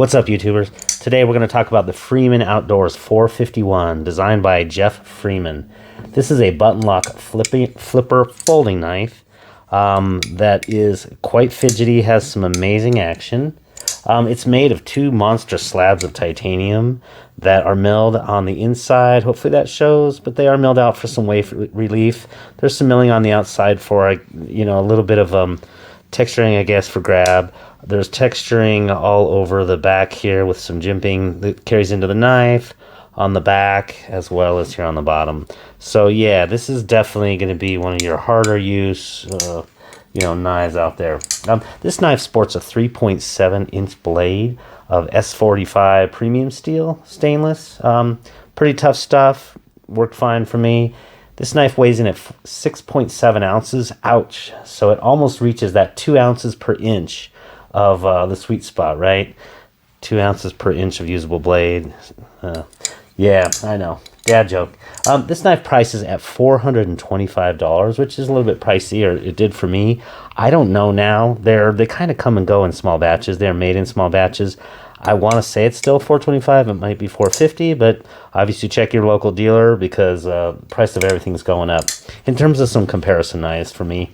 What's up, YouTubers? Today we're going to talk about the Freeman Outdoors 451, designed by Jeff Freeman. This is a button lock flipper folding knife that is quite fidgety, has some amazing action. It's made of two monstrous slabs of titanium that are milled on the inside. Hopefully that shows, but they are milled out for some weight relief. There's some milling on the outside for a little bit of texturing, I guess, for grab. There's texturing all over the back here with some jimping that carries into the knife on the back as well as here on the bottom. So yeah, this is definitely going to be one of your harder use knives out there. This knife sports a 3.7 inch blade of S45 premium steel stainless. Pretty tough stuff, worked fine for me. This knife weighs in at 6.7 ounces. Ouch. So it almost reaches that 2 ounces per inch of the sweet spot, right? 2 ounces per inch of usable blade. Yeah, I know. Dad joke. This knife prices at $425, which is a little bit pricey, or it did for me. I don't know now. They kind of come and go in small batches. They're made in small batches. I want to say it's still $425. It might be $450, but obviously check your local dealer because price of everything's going up. In terms of some comparison knives for me,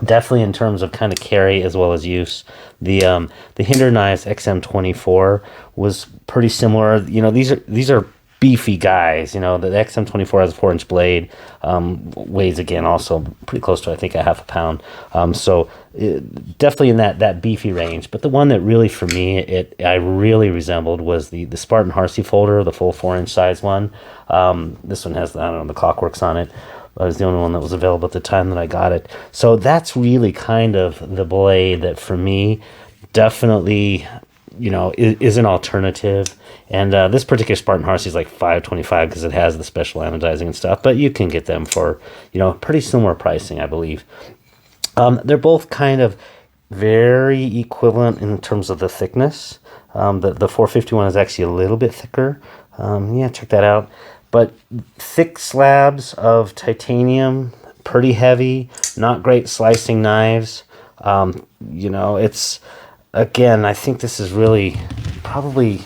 definitely in terms of kind of carry as well as use, the Hinder Knives XM24 was pretty similar. These are beefy guys. The XM24 has a 4-inch blade, weighs again also pretty close to I think a half a pound. So definitely in that beefy range. But the one that really for me I really resembled was the Spartan Harsey folder, the full 4-inch size one. This one has, I don't know, the clockworks on it. It was the only one that was available at the time that I got it. So that's really kind of the blade that for me definitely is an alternative. And this particular Spartan Harsey is like $525 because it has the special anodizing and stuff, but you can get them for pretty similar pricing, I believe. They're both kind of very equivalent in terms of the thickness. The 451 is actually a little bit thicker. Yeah, check that out. But thick slabs of titanium, pretty heavy, not great slicing knives. It's, again, I think this is really probably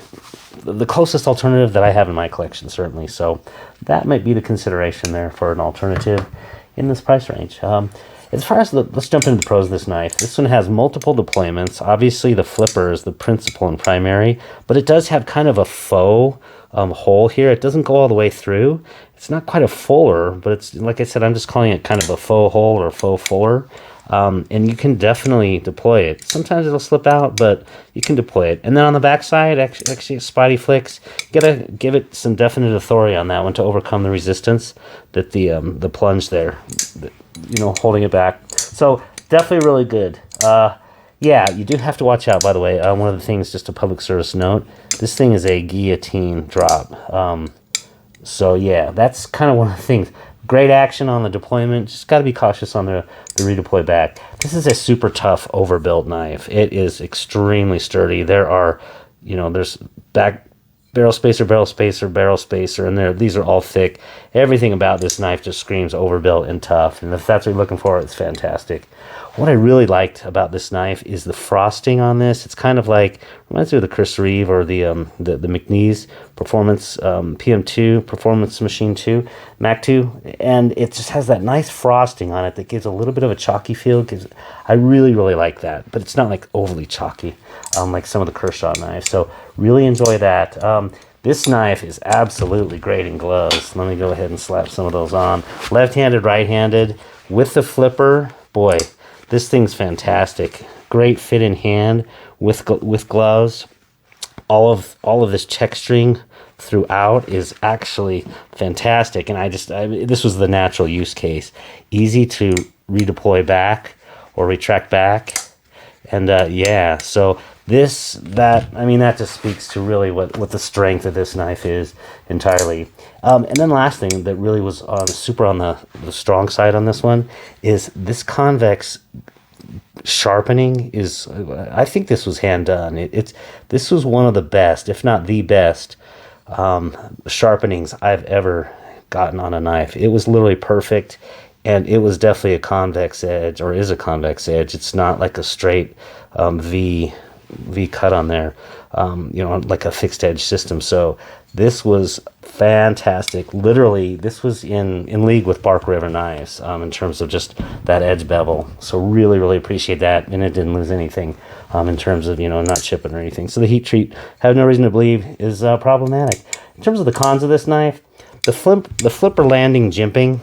the closest alternative that I have in my collection, certainly. So that might be the consideration there for an alternative in this price range. As far as let's jump into the pros of this knife. This one has multiple deployments. Obviously, the flipper is the principal and primary, but it does have kind of a faux hole here. It doesn't go all the way through. It's not quite a fuller, but it's, like I said, I'm just calling it kind of a faux hole or a faux fuller. And you can definitely deploy it. Sometimes it'll slip out, but you can deploy it. And then on the back side, actually spotty flicks. You gotta give it some definite authority on that one to overcome the resistance that the plunge there, holding it back. So definitely really good. Yeah, you do have to watch out, by the way. One of the things, just a public service note, this thing is a guillotine drop. So yeah, that's kind of one of the things. Great action on the deployment. Just got to be cautious on the redeploy back. This is a super tough overbuilt knife. It is extremely sturdy. There are, there's back barrel spacer, and these are all thick. Everything about this knife just screams overbuilt and tough. And if that's what you're looking for, it's fantastic. What I really liked about this knife is the frosting on this. It's kind of like, reminds me of the Chris Reeve or the McNeese Performance PM2, Performance Machine 2, Mac 2. And it just has that nice frosting on it that gives a little bit of a chalky feel. I really, really like that. But it's not like overly chalky like some of the Kershaw knives. So really enjoy that. This knife is absolutely great in gloves. Let me go ahead and slap some of those on. Left-handed, right-handed. With the flipper, boy, this thing's fantastic. Great fit in hand with gloves. All of this texturing throughout is actually fantastic. And this was the natural use case. Easy to redeploy back or retract back. And yeah, so that just speaks to really what the strength of this knife is entirely. And then last thing that really was super on the strong side on this one is this convex sharpening is, I think this was hand done. This was one of the best, if not the best, sharpenings I've ever gotten on a knife. It was literally perfect. And it was definitely a convex edge, or is a convex edge. It's not like a straight V V cut on there, you know, like a fixed edge system. So this was fantastic. Literally, this was in league with Bark River knives in terms of just that edge bevel. So really, really appreciate that. And it didn't lose anything in terms of, you know, not chipping or anything. So the heat treat, have no reason to believe, is problematic. In terms of the cons of this knife, the flipper landing jimping,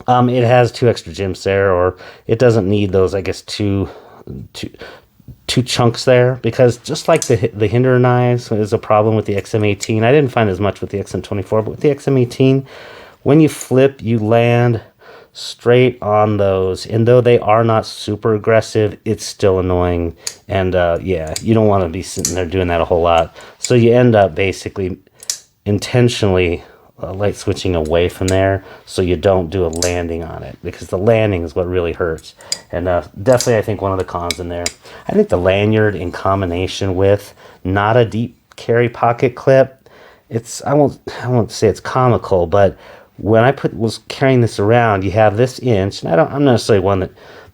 it has 2 extra jimps there, or it doesn't need those, I guess, two chunks there, because just like the Hinder knives is a problem with the XM18. I didn't find as much with the XM24, but with the XM18, when you flip, you land straight on those, and though they are not super aggressive, it's still annoying. And yeah, you don't want to be sitting there doing that a whole lot, so you end up basically intentionally light switching away from there, so you don't do a landing on it, because the landing is what really hurts. And definitely, I think one of the cons in there, I think the lanyard in combination with not a deep carry pocket clip, it's I won't say it's comical, but when I was carrying this around, you have this inch, and I'm not necessarily one that,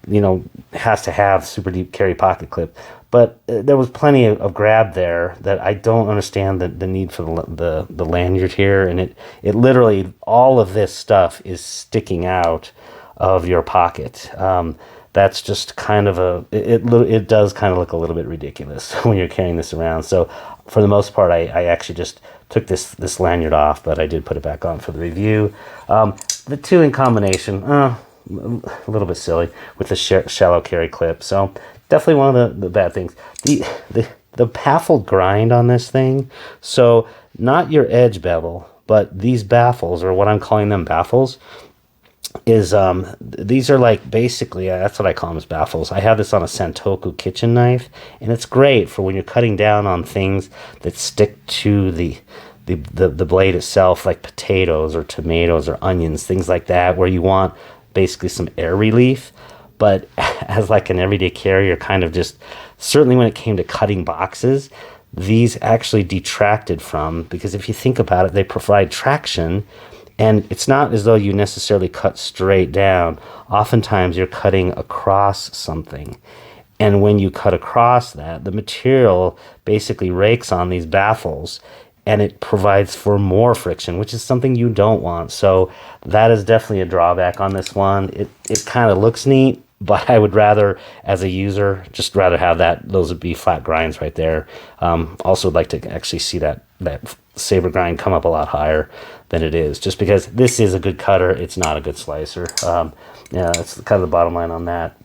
you know, has to have super deep carry pocket clip, but there was plenty of grab there that I don't understand the need for the lanyard here. And it literally, all of this stuff is sticking out of your pocket. That's just kind of it does kind of look a little bit ridiculous when you're carrying this around. So for the most part, I actually just took this lanyard off, but I did put it back on for the review. The two in combination, a little bit silly with the shallow carry clip. So definitely one of the bad things. The baffled grind on this thing. So not your edge bevel, but these baffles, or what I'm calling them baffles, is these are like basically, that's what I call them, as baffles. I have this on a Santoku kitchen knife, and it's great for when you're cutting down on things that stick to the blade itself, like potatoes or tomatoes or onions, things like that, where you want basically some air relief. But as like an everyday carrier, kind of just, certainly when it came to cutting boxes, these actually detracted from, because if you think about it, they provide traction, and it's not as though you necessarily cut straight down. Oftentimes you're cutting across something. And when you cut across that, the material basically rakes on these baffles, and it provides for more friction, which is something you don't want. So that is definitely a drawback on this one. It kind of looks neat, but I would rather, as a user, just rather have those would be flat grinds right there. Also would like to actually see that saber grind come up a lot higher than it is, just because this is a good cutter, it's not a good slicer. Yeah, that's kind of the bottom line on that.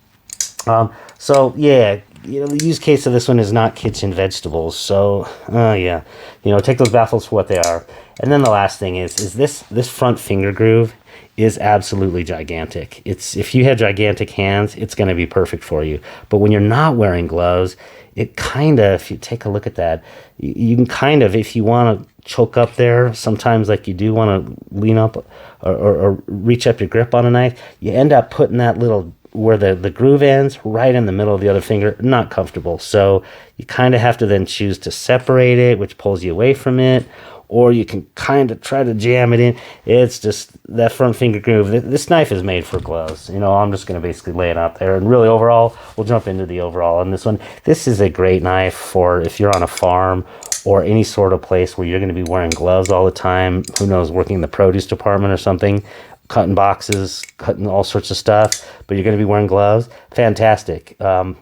So yeah, you know, the use case of this one is not kitchen vegetables. So yeah, you know, take those baffles for what they are. And then the last thing is this front finger groove is absolutely gigantic. If you have gigantic hands, it's going to be perfect for you. But when you're not wearing gloves, it kind of, if you take a look at that, you can kind of, if you want to choke up there, sometimes like you do want to lean up or reach up your grip on a knife, you end up putting that little, where the groove ends, right in the middle of the other finger. Not comfortable. So you kind of have to then choose to separate it, which pulls you away from it, or you can kind of try to jam it in. It's just that front finger groove. This knife is made for gloves. You know, I'm just going to basically lay it out there. And really, overall, we'll jump into the overall on this one. This is a great knife for if you're on a farm or any sort of place where you're going to be wearing gloves all the time. Who knows, working in the produce department or something, cutting boxes, cutting all sorts of stuff, but you're going to be wearing gloves. Fantastic.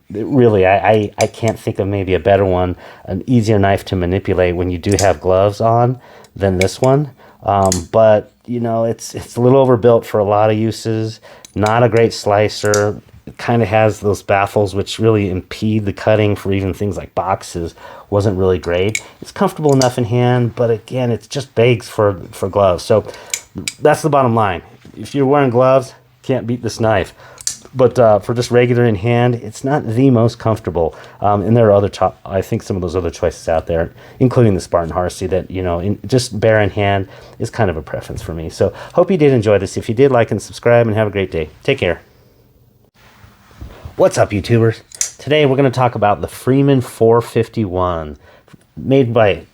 Really, I can't think of maybe a better one, an easier knife to manipulate when you do have gloves on than this one. But, you know, it's a little overbuilt for a lot of uses. Not a great slicer. It kind of has those baffles which really impede the cutting for even things like boxes. Wasn't really great. It's comfortable enough in hand, but again, it's just begs for gloves. So that's the bottom line. If you're wearing gloves, can't beat this knife. But for just regular in hand, it's not the most comfortable. And there are I think some of those other choices out there, including the Spartan Harsey, that, you know, just bare in hand is kind of a preference for me. So hope you did enjoy this. If you did, like and subscribe, and have a great day. Take care. What's up, YouTubers? Today we're going to talk about the Freeman 451, made by